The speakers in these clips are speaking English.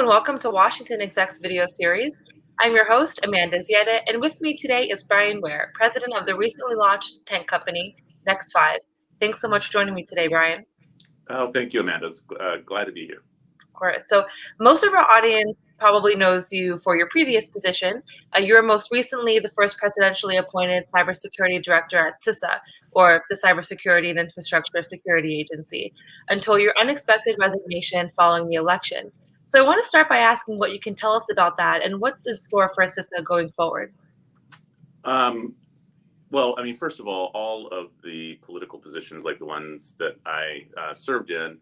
welcome to WashingtonExec's video series. I'm your host, Amanda Ziadeh, and with me today is Bryan Ware, president of the recently launched tech company, Next5. Thanks so much for joining me today, Bryan. Oh, thank you, Amanda. It's glad to be here. Of course. So most of our audience probably knows you for your previous position. You were most recently the first presidentially appointed cybersecurity director at CISA, or the Cybersecurity and Infrastructure Security Agency, until your unexpected resignation following the election. So I want to start by asking what you can tell us about that and what's in store for CISA going forward. Well, I mean, first of all of the political positions like the ones that I served in,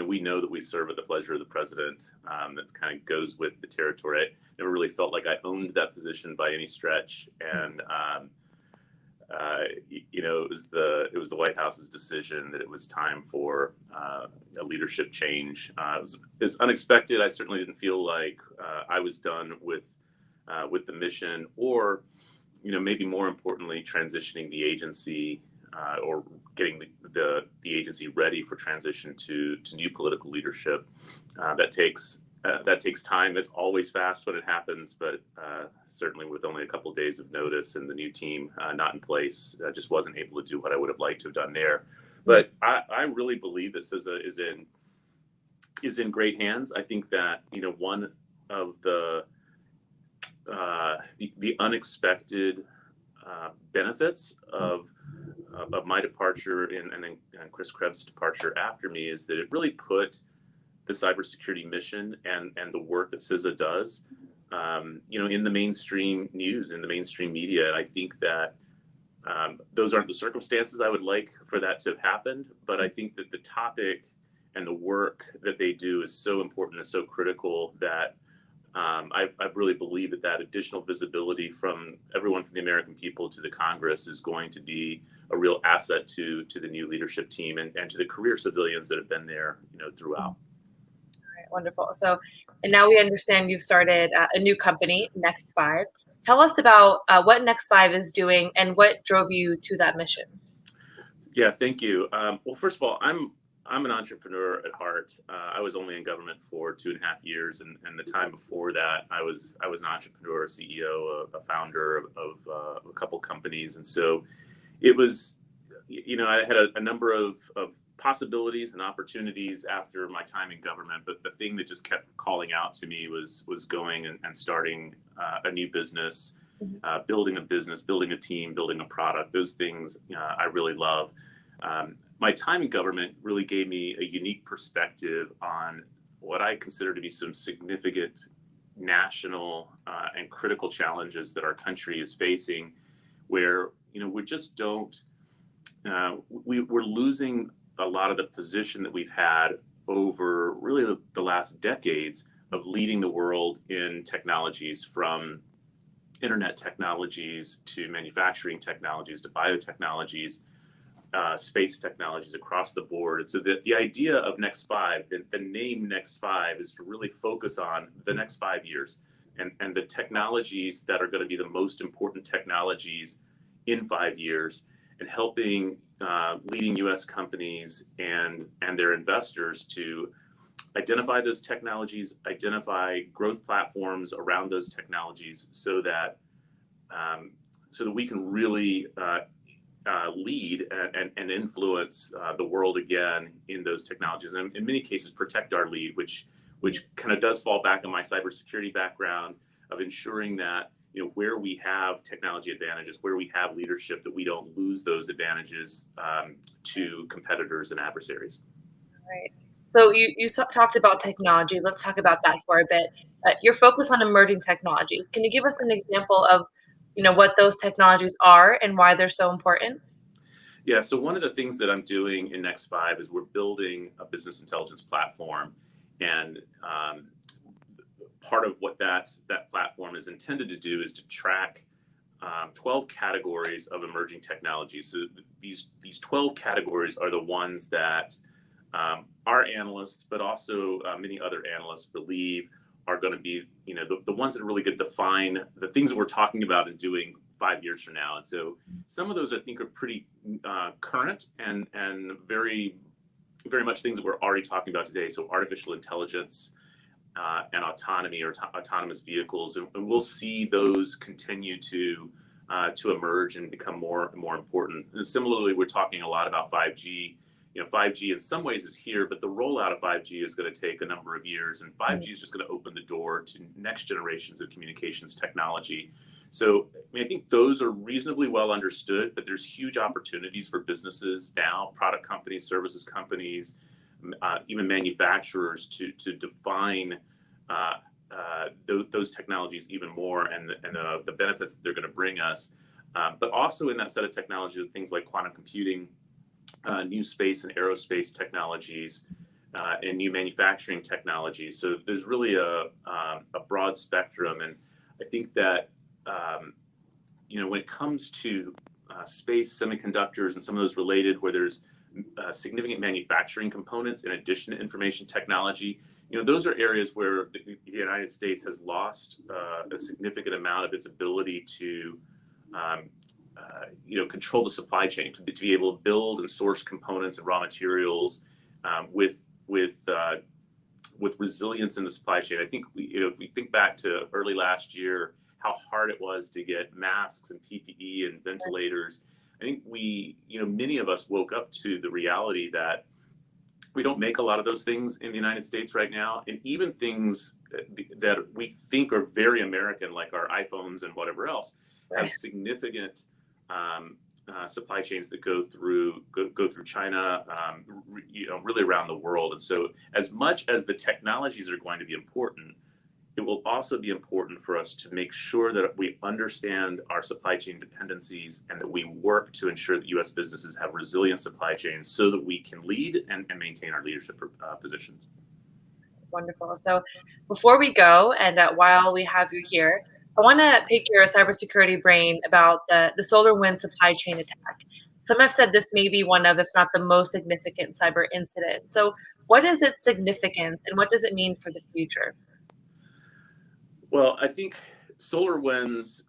we know that we serve at the pleasure of the president. That kind of goes with the territory. I never really felt like I owned that position by any stretch, and it was the White House's decision that it was time for a leadership change. It was unexpected. I certainly didn't feel like I was done with the mission, or maybe more importantly, transitioning the agency or getting the agency ready for transition to new political leadership. That takes time. It's always fast when it happens, but certainly with only a couple of days of notice and the new team not in place, just wasn't able to do what I would have liked to have done there. But I really believe that CISA is in great hands. I think that one of the unexpected benefits of my departure and then Chris Krebs' departure after me is that it really put the cybersecurity mission and the work that CISA does, in the mainstream news, in the mainstream media. And I think that those aren't the circumstances I would like for that to have happened, but I think that the topic and the work that they do is so important and so critical that I really believe that additional visibility from everyone, from the American people to the Congress, is going to be a real asset to the new leadership team and to the career civilians that have been there, throughout. All right, wonderful. So, and now we understand you've started a new company, Next5. Tell us about what Next5 is doing and what drove you to that mission. Yeah, thank you. Well, first of all, I'm an entrepreneur at heart. I was only in government for 2.5 years, and the time before that, I was an entrepreneur, a CEO, a founder of a couple companies, and so it was, I had a number of possibilities and opportunities after my time in government, but the thing that just kept calling out to me was going and starting a new business, building a business, building a team, building a product. Those things I really love. My time in government really gave me a unique perspective on what I consider to be some significant national and critical challenges that our country is facing, where we just don't, we're losing a lot of the position that we've had over really the last decades of leading the world in technologies, from internet technologies to manufacturing technologies to biotechnologies, space technologies across the board. And so the idea of Next5, the name Next5, is to really focus on the next 5 years and the technologies that are going to be the most important technologies in 5 years, and helping leading U.S. companies and their investors to identify those technologies, identify growth platforms around those technologies, so that we can really lead and influence the world again in those technologies, and in many cases protect our lead, which kind of does fall back on my cybersecurity background, of ensuring that where we have technology advantages, where we have leadership, that we don't lose those advantages to competitors and adversaries. Right. So you talked about technology. Let's talk about that for a bit. Your focus on emerging technologies. Can you give us an example of what those technologies are and why they're so important? Yeah, so one of the things that I'm doing in Next5 is we're building a business intelligence platform, and part of what that platform is intended to do is to track 12 categories of emerging technologies. So these 12 categories are the ones that our analysts, but also many other analysts, believe are going to be, the ones that are really going to define the things that we're talking about and doing 5 years from now. And so some of those, I think, are pretty current and very, very much things that we're already talking about today. So artificial intelligence, and autonomy or autonomous vehicles, and we'll see those continue to emerge and become more and more important. And similarly, we're talking a lot about 5G. 5G in some ways is here, but the rollout of 5G is going to take a number of years, and 5G is just going to open the door to next generations of communications technology. So, I think those are reasonably well understood, but there's huge opportunities for businesses now, product companies, services companies, even manufacturers to define those technologies even more and the benefits that they're going to bring us. But also in that set of technologies, things like quantum computing, new space and aerospace technologies, and new manufacturing technologies. So there's really a broad spectrum. And I think that, when it comes to space, semiconductors, and some of those related, where there's significant manufacturing components in addition to information technology, those are areas where the United States has lost a significant amount of its ability to control the supply chain, to be able to build and source components and raw materials with resilience in the supply chain. I think if we think back to early last year, how hard it was to get masks and PPE and ventilators. I think many of us woke up to the reality that we don't make a lot of those things in the United States right now, and even things that we think are very American, like our iPhones and whatever else, have significant supply chains that go through China, really around the world. And so, as much as the technologies are going to be important, it will also be important for us to make sure that we understand our supply chain dependencies and that we work to ensure that U.S. businesses have resilient supply chains so that we can lead and maintain our leadership positions. Wonderful. So before we go, and while we have you here, I want to pick your cybersecurity brain about the SolarWinds Supply-Chain Attack. Some have said this may be one of, if not the most significant cyber incident. So what is its significance and what does it mean for the future? Well, I think SolarWinds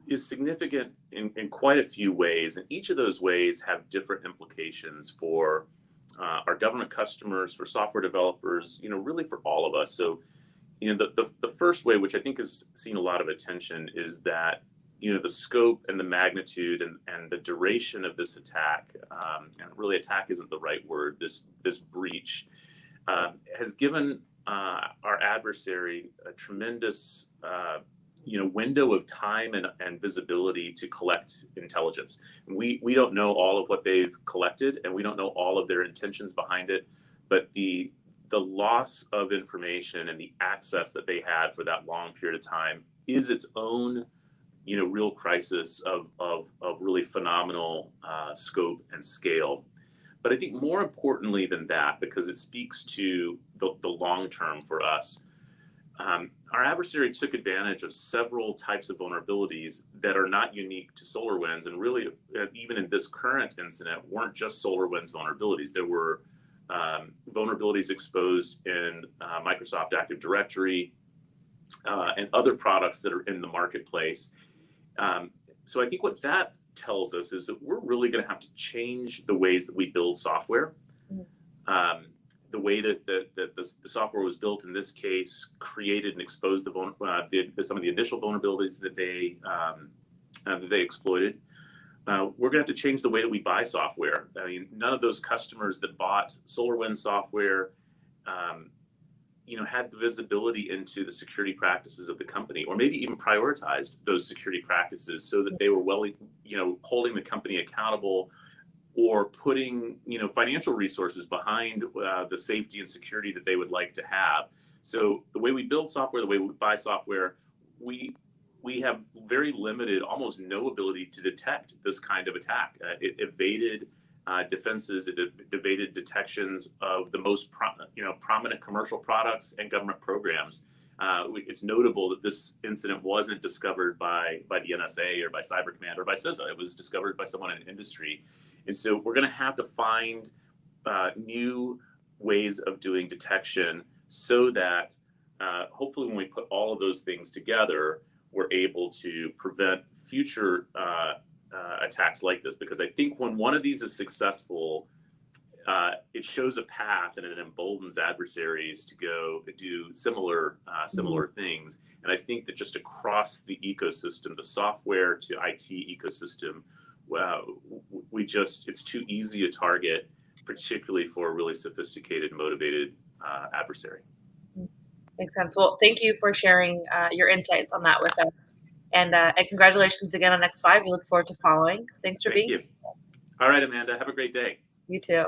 is significant in quite a few ways, and each of those ways have different implications for our government customers, for software developers, really for all of us. So, the first way, which I think has seen a lot of attention, is that the scope and the magnitude and the duration of this attack, and really attack isn't the right word, this breach, has given our adversary a tremendous window of time and visibility to collect intelligence. We don't know all of what they've collected, and we don't know all of their intentions behind it, but the loss of information and the access that they had for that long period of time is its own real crisis of really phenomenal scope and scale. But I think more importantly than that, because it speaks to the long term for us, our adversary took advantage of several types of vulnerabilities that are not unique to SolarWinds, and really, even in this current incident, weren't just SolarWinds vulnerabilities. There were vulnerabilities exposed in Microsoft Active Directory and other products that are in the marketplace. So I think what that tells us is that we're really going to have to change the ways that we build software. The way that the software was built in this case created and exposed some of the initial vulnerabilities that they exploited. We're going to have to change the way that we buy software. I mean, none of those customers that bought SolarWinds software had the visibility into the security practices of the company, or maybe even prioritized those security practices so that they were holding the company accountable, or putting financial resources behind the safety and security that they would like to have. So the way we build software, the way we buy software, we have very limited, almost no ability to detect this kind of attack. It evaded defenses, it evaded detections of the most prominent commercial products and government programs. It's notable that this incident wasn't discovered by the NSA or by Cyber Command or by CISA. It was discovered by someone in industry. And so we're going to have to find new ways of doing detection so that hopefully when we put all of those things together, we're able to prevent future attacks like this. Because I think when one of these is successful, it shows a path and it emboldens adversaries to go do similar things. And I think that just across the ecosystem, the software to IT ecosystem, it's too easy a target, particularly for a really sophisticated, motivated adversary. Makes sense. Well, thank you for sharing your insights on that with us. And congratulations again on Next5. We look forward to following. Thanks for being here. All right, Amanda. Have a great day. You too.